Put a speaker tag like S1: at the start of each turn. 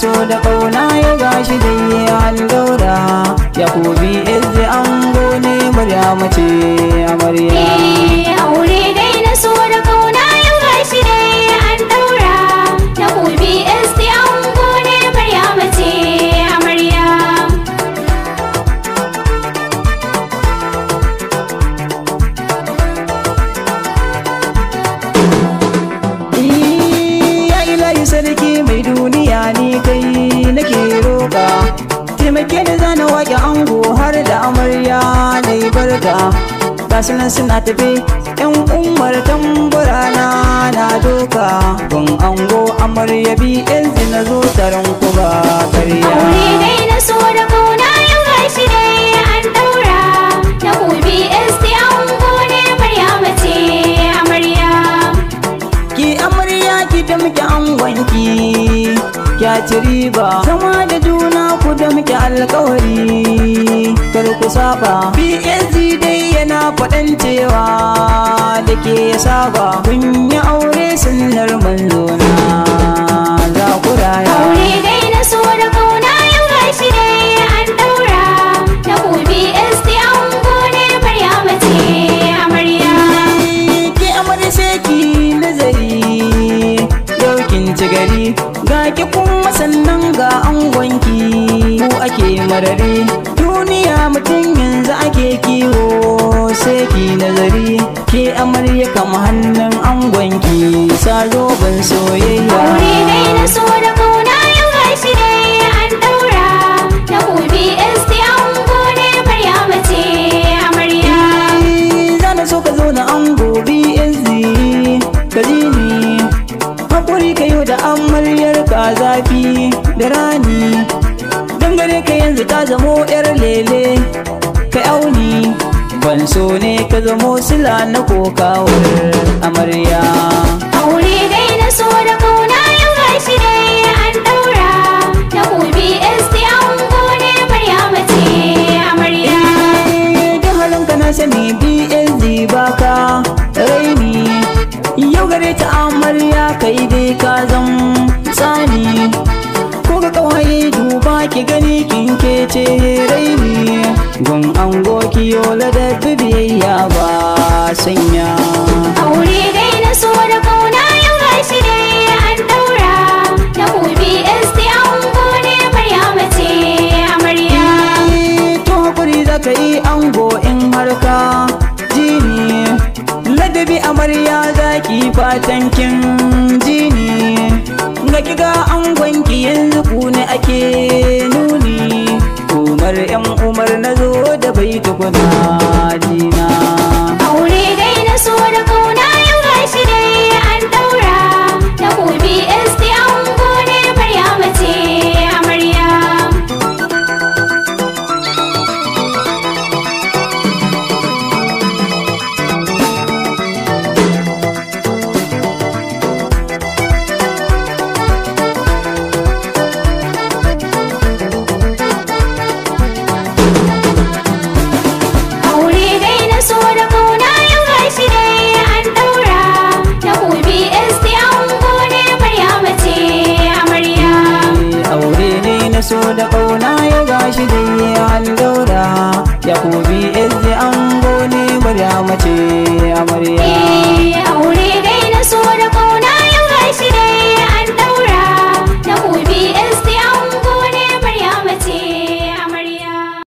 S1: so da kauna ya gashi dai an daura. Yakubi izzi ango ne Maryama ce amarya.
S2: Aure dai na so da kauna ya gashi dai an daura. Yakubi izzi ango ne Maryama ce amarya.
S1: Sarki mai duniya ni kai nake roƙa, taimake ni zana waƙe ango har da amarya na yi barka. Gasu nan suna tafe yan umar tamburana na doka, gun ango amarya bi yanzu na zo taron ku ba karya.
S2: Aure dai na so da kauna ya gashi dai an daura. Yakubi izzi ango ne Maryama ce amarya.
S1: Ki amarya ki da muke angonki ya ci riba, zama da juna ku da muke alkawari kar ku saba. PSG dai yana faɗan cewa da ke ya saba, kun yi aure sunnar manzona za ku raya.
S2: Aure dai na so da kauna ya gashi dai an daura. Yakubi izzi ango ne Maryama ce amarya.
S1: Ki amarya sai ki nazari yau kin ci gari, ga ki kuma sannan ga angonki ku ake marari. Duniya mutum yanzu ake kiwo sai ki nazari, ke amarya kama hannun angonki sa zoben soyayya.
S2: Aure dai na so da kauna ya gashi dai an daura. Yakubi izzi ango ne Maryama ce amarya.
S1: Zana so ka zo na ango BSD ka ji ni, hakuri ka yau da amaryar ka zafi da rani. Dangane ka yanzu ta zamo yar lele ka auni, ban so ne ka zamo sila na kokawar amarya.
S2: Aure dai na so da kauna ya gashi dai an daura. Yakubi izzi ango ne Maryama ce amarya.
S1: Da halinka na sani BSD baka raini, yau gare ta amarya kai dai ka zan tsani. Ko ga kawai duba ki gani kin kece raini, gun ango ki yola da bibiyayya ba sanya.
S2: Aure dai na so da kauna ya gashi dai an daura. Yakubi izzi ango ne Maryama ce amarya.
S1: To hakuri za ka yi ango in har ka jini, ladabi amarya za ki fatan kin jini. Ga kiga angonki yanzu ku ne ake nuni, umar yan umar na zo da bai tukuna jina.
S2: Aure dai na so da kauna ya gashi dai an daura. Yakubi izzi ango ne Maryama ce amarya. Aure dai na so da kauna ya gashi dai an daura. Yakubi izzi ango ne Maryama ce amarya.
S1: Aure ne na so da